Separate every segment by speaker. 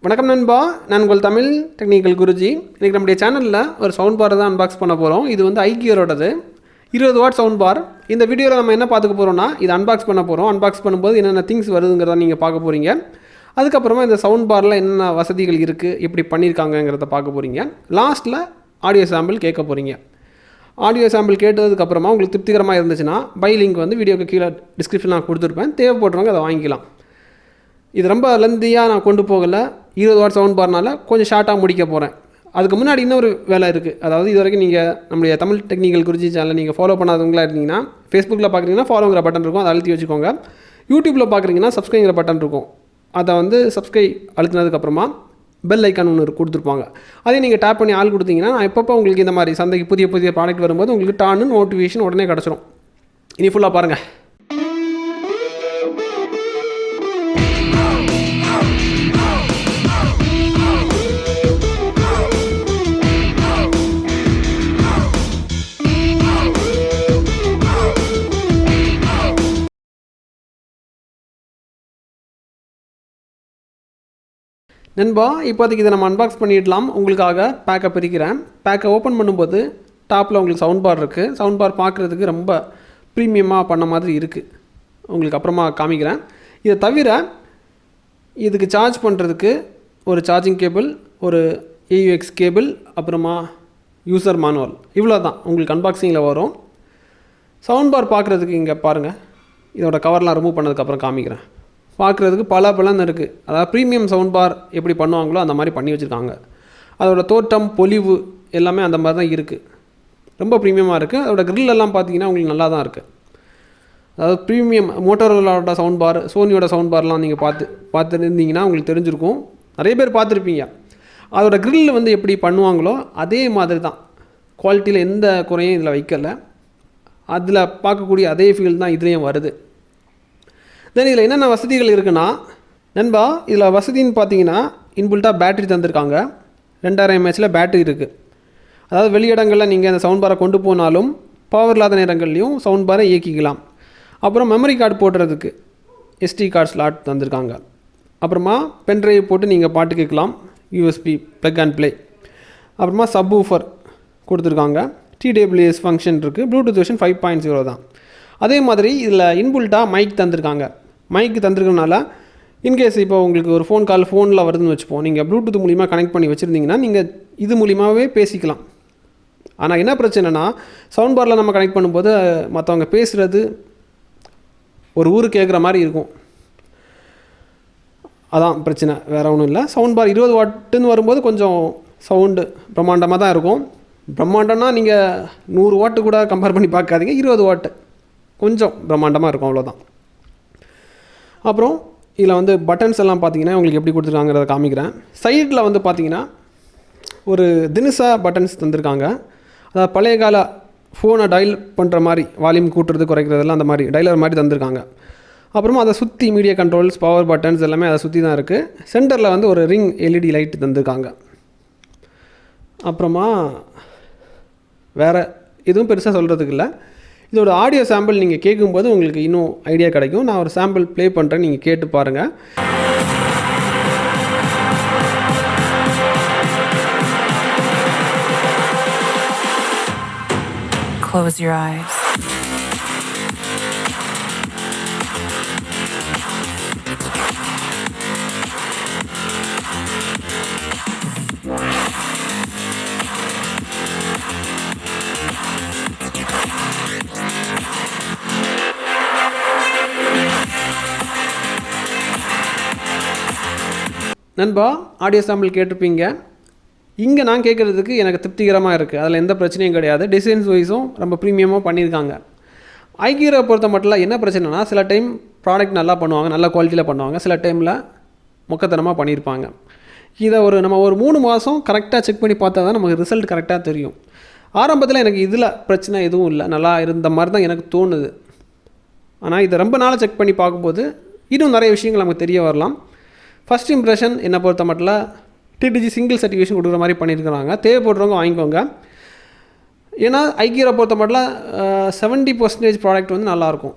Speaker 1: வணக்கம் நண்பா, நான் உங்கள் தமிழ் டெக்னிக்கல் குருஜி. இன்றைக்கி நம்முடைய சேனலில் ஒரு சவுண்ட் பார் தான் அன்பாக்ஸ் பண்ண போகிறோம். இது வந்து ஐகியரோடது 20 வாட் சவுண்ட் பார். இந்த வீடியோவில் நம்ம என்ன பார்த்துக்க போகிறோம்னா, இது அன்பாக்ஸ் பண்ண போகிறோம். அன்பாக்ஸ் பண்ணும்போது என்னென்ன திங்ஸ் வருதுங்கிறத நீங்கள் பார்க்க போகிறீங்க. அதுக்கப்புறமா இந்த சவுண்ட் பாரில் என்னென்ன வசதிகள் இருக்குது, எப்படி பண்ணியிருக்காங்கங்கிறத பார்க்க போகிறீங்க. லாஸ்ட்டில் ஆடியோ சாம்பிள் கேட்க போகிறீங்க. ஆடியோ சாம்பிள் கேட்டதுக்கப்புறமா உங்களுக்கு திருப்திகரமாக இருந்துச்சுன்னா பை லிங்க் வந்து வீடியோக்கு கீழே டிஸ்கிரிப்ஷன் நான் கொடுத்துருப்பேன். தேவைப்படுறவங்க அதை வாங்கிக்கலாம். இது ரொம்ப லெந்தியாக நான் கொண்டு போகலை. 20 வாட் சவுண்ட் பார்னால கொஞ்சம் ஷார்ட்டாக முடிக்க போகிறேன். அதுக்கு முன்னாடி இன்னொரு வேலை இருக்குது. அதாவது இது வரைக்கும் நீங்கள் நம்முடைய தமிழ் டெக்னிக்கல் குருஜி சேனலை நீங்கள் ஃபாலோ பண்ணாதவங்களா இருந்தீங்கன்னா, ஃபேஸ்புக்கில் பார்க்குறீங்கன்னா ஃபாலோங்கிற பட்டன் இருக்கும், அதை அழுத்தி வச்சுக்கோங்க. யூடியூப்பில் பார்க்குறீங்கன்னா சப்ஸ்கிரைங்கிற பட்டன் இருக்கும், அதை வந்து சப்ஸ்கிரைப் அழுத்தினதுக்கப்புறமா பெல் ஐக்கான் ஒன்று கொடுத்துருப்பாங்க. அதையும் நீங்கள் டேப் பண்ணி ஆள் கொடுத்தீங்கன்னா நான் எப்பப்போ உங்களுக்கு இந்த மாதிரி சந்தைக்கு புதிய புதிய ப்ராடக்ட் வரும்போது உங்களுக்கு டான்னு நோட்டிஃபிகேஷன் உடனே கிடச்சிரும். இனி ஃபுல்லாக பாருங்கள். நண்பா, இப்போதைக்கு இதை நம்ம அன்பாக்ஸ் பண்ணிடலாம். உங்களுக்காக பேக்கை பிரிக்கிறேன். பேக்கை ஓப்பன் பண்ணும்போது டாப்பில் உங்களுக்கு சவுண்ட் பார் இருக்குது. சவுண்ட் பார் பார்க்குறதுக்கு ரொம்ப ப்ரீமியமாக பண்ண மாதிரி இருக்குது. உங்களுக்கு அப்புறமா காமிக்கிறேன். இதை தவிர இதுக்கு சார்ஜ் பண்ணுறதுக்கு ஒரு சார்ஜிங் கேபிள், ஒரு AUX கேபிள், அப்புறமா யூசர் மேனுவல், இவ்வளோ தான் உங்களுக்கு அன்பாக்சிங்கில் வரும். சவுண்ட் பார் பார்க்குறதுக்கு இங்கே பாருங்கள். இதோட கவர்லாம் ரிமூவ் பண்ணதுக்கப்புறம் காமிக்கிறேன். பார்க்குறதுக்கு பலன்னு இருக்குது. அதாவது ப்ரீமியம் சவுண்ட் பார் எப்படி பண்ணுவாங்களோ அந்த மாதிரி பண்ணி வச்சுருக்காங்க. அதோட தோற்றம், பொலிவு எல்லாமே அந்த மாதிரி தான் இருக்குது. ரொம்ப ப்ரீமியமாக இருக்குது. அதோட கிரில் எல்லாம் பார்த்தீங்கன்னா உங்களுக்கு நல்லா தான் இருக்குது. அதாவது ப்ரீமியம் மோட்டோரோலாவோட சவுண்ட் பார், சோனியோட சவுண்ட் பார்லாம் நீங்கள் பார்த்துருந்தீங்கன்னா உங்களுக்கு தெரிஞ்சிருக்கும். நிறைய பேர் பார்த்துருப்பீங்க. அதோட கிரில் வந்து எப்படி பண்ணுவாங்களோ அதே மாதிரி தான். குவாலிட்டியில் எந்த குறையும் இதில் வைக்கலை. அதில் பார்க்கக்கூடிய அதே ஃபீல் தான் இதுலேயும் வருது. தென் இதில் என்னென்ன வசதிகள் இருக்குன்னா, நண்பா, இதில் வசதின்னு பார்த்தீங்கன்னா இன்பில்ட்டாக பேட்டரி தந்திருக்காங்க. 2000 mAh பேட்டரி இருக்குது. அதாவது வெளியிடங்களில் நீங்கள் அந்த சவுண்ட் பாரை கொண்டு போனாலும் பவர் இல்லாத நேரங்கள்லையும் சவுண்ட் பாரை இயக்கிக்கலாம். அப்புறம் மெமரி கார்டு போடுறதுக்கு SD கார்டு ஸ்லாட் தந்திருக்காங்க. அப்புறமா பென்ட்ரைவ் போட்டு நீங்கள் பாட்டு கேட்கலாம், USB ப்ளக் அண்ட் ப்ளே. அப்புறமா சப் ஊஃபர் கொடுத்துருக்காங்க. TWS ஃபங்க்ஷன் இருக்குது. ப்ளூடூத் வெர்ஷன் 5.0 தான். அதே மாதிரி இதில் இன்பில்ட்டாக மைக் தந்திருக்காங்க. மைக் தந்திருக்கனால இன்கேஸ் இப்போ உங்களுக்கு ஒரு ஃபோன் கால் ஃபோனில் வருதுன்னு வச்சுப்போம், நீங்கள் ப்ளூடூத் மூலிமா கனெக்ட் பண்ணி வச்சுருந்தீங்கன்னா நீங்கள் இது மூலிமாவே பேசிக்கலாம். ஆனால் என்ன பிரச்சனைனா, சவுண்ட் பாரில் நம்ம கனெக்ட் பண்ணும்போது மற்றவங்க பேசுகிறது ஒரு ஊர் கேட்குற மாதிரி இருக்கும். அதான் பிரச்சனை, வேறு ஒன்றும் இல்லை. சவுண்ட் பார் 20 வாட்டுன்னு வரும்போது கொஞ்சம் சவுண்டு பிரம்மாண்டமாக தான் இருக்கும். பிரம்மாண்டம்னா நீங்கள் 100 வாட்டு கூட கம்பேர் பண்ணி பார்க்காதீங்க. 20 வாட்டு கொஞ்சம் பிரம்மாண்டமாக இருக்கும், அவ்வளோதான். அப்புறம் இதில் வந்து பட்டன்ஸ் எல்லாம் பார்த்தீங்கன்னா உங்களுக்கு எப்படி கொடுத்துருக்காங்கிறத காமிக்கிறேன். சைடில் வந்து பார்த்தீங்கன்னா ஒரு தினுசா பட்டன்ஸ் தந்திருக்காங்க. அதாவது பழைய கால ஃபோனை டயல் பண்ணுற மாதிரி வால்யூம் கூட்டுறது குறைக்கிறதெல்லாம் அந்த மாதிரி டயலர் மாதிரி தந்திருக்காங்க. அப்புறமா அதை சுற்றி மீடியா கண்ட்ரோல்ஸ், பவர் பட்டன்ஸ் எல்லாமே அதை சுற்றி தான் இருக்குது. சென்டரில் வந்து ஒரு ரிங் LED லைட் தந்திருக்காங்க. அப்புறமா வேறு எதுவும் பெருசாக சொல்கிறதுக்கு இல்லை. இதோட ஆடியோ சாம்பிள் நீங்கள் கேட்கும்போது உங்களுக்கு இன்னும் ஐடியா கிடைக்கும். நான் ஒரு சாம்பிள் ப்ளே பண்ணுறேன், நீங்கள் கேட்டு பாருங்கள்.
Speaker 2: Close your eyes.
Speaker 1: நண்பா, ஆடியோ சாம்பிள் கேட்டிருப்பீங்க. இங்கே நான் கேட்குறதுக்கு எனக்கு திருப்திகரமாக இருக்குது. அதில் எந்த பிரச்சனையும் கிடையாது. டிசைன்ஸ் வைஸும் ரொம்ப ப்ரீமியமாக பண்ணியிருக்காங்க. ஐகியரை பொறுத்த மட்டும் என்ன பிரச்சனைனா, சில டைம் ப்ராடக்ட் நல்லா பண்ணுவாங்க, நல்ல குவாலிட்டியில் பண்ணுவாங்க, சில டைமில் மொக்கத்தனமாக பண்ணியிருப்பாங்க. இதை நம்ம ஒரு 3 மாதம் கரெக்டாக செக் பண்ணி பார்த்தா தான் நமக்கு ரிசல்ட் கரெக்டாக தெரியும். ஆரம்பத்தில் எனக்கு இதில் பிரச்சனை எதுவும் இல்லை, நல்லா இருந்த மாதிரி தான் எனக்கு தோணுது. ஆனால் இதை ரொம்ப நாளாக செக் பண்ணி பார்க்கும்போது இன்னும் நிறைய விஷயங்கள் நமக்கு தெரிய வரலாம். ஃபஸ்ட் இம்ப்ரெஷன் என்னை பொறுத்த மட்டும் TTG சிங்கிள் சர்டிஃபிகேஷன் கொடுக்குற மாதிரி பண்ணியிருக்கிறாங்க. தேவைப்படுறவங்க வாங்கிக்கோங்க. ஏன்னா ஐகியரை பொறுத்த மட்டும் 70% ப்ராடக்ட் வந்து நல்லாயிருக்கும்.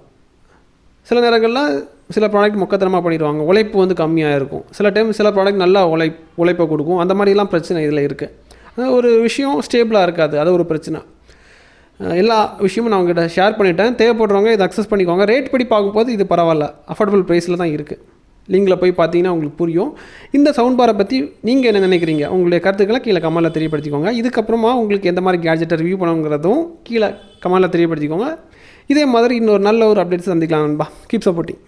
Speaker 1: சில நேரங்களில் சில ப்ராடக்ட் மொக்கத்தனமாக பண்ணிடுவாங்க, உழைப்பு வந்து கம்மியாக இருக்கும். சில டைம் சில ப்ராடக்ட் நல்லா உழைப்பை கொடுக்கும். அந்த மாதிரிலாம் பிரச்சனை இதில் இருக்குது. ஒரு விஷயம் ஸ்டேபிளாக இருக்காது, அது ஒரு பிரச்சனை. எல்லா விஷயமும் நான் உங்கள்கிட்ட ஷேர் பண்ணிட்டேன். தேவைப்படுறவங்க இதை அக்சஸ் பண்ணிக்கோங்க. ரேட் படி பார்க்கும்போது இது பரவாயில்ல, அஃபோர்டபுள் ப்ரைஸில் தான் இருக்குது. லிங்கில் போய் பார்த்தீங்கன்னா உங்களுக்கு புரியும். இந்த சவுண்ட் பாரை பற்றி நீங்கள் என்ன நினைக்கிறீங்க? உங்களுடைய கருத்துக்களை கீழே கமெண்ட்டில் தெரியப்படுத்திக்கோங்க. இதுக்கப்புறமா உங்களுக்கு எந்த மாதிரி கேட்ஜெட்டை ரிவ்யூ பண்ணுங்கிறதும் கீழே கமெண்ட்டில் தெரியப்படுத்திக்கோங்க. இதே மாதிரி இன்னொரு நல்ல ஒரு அப்டேட்ஸ் சந்திக்கலாம் நண்பா. Keep supporting.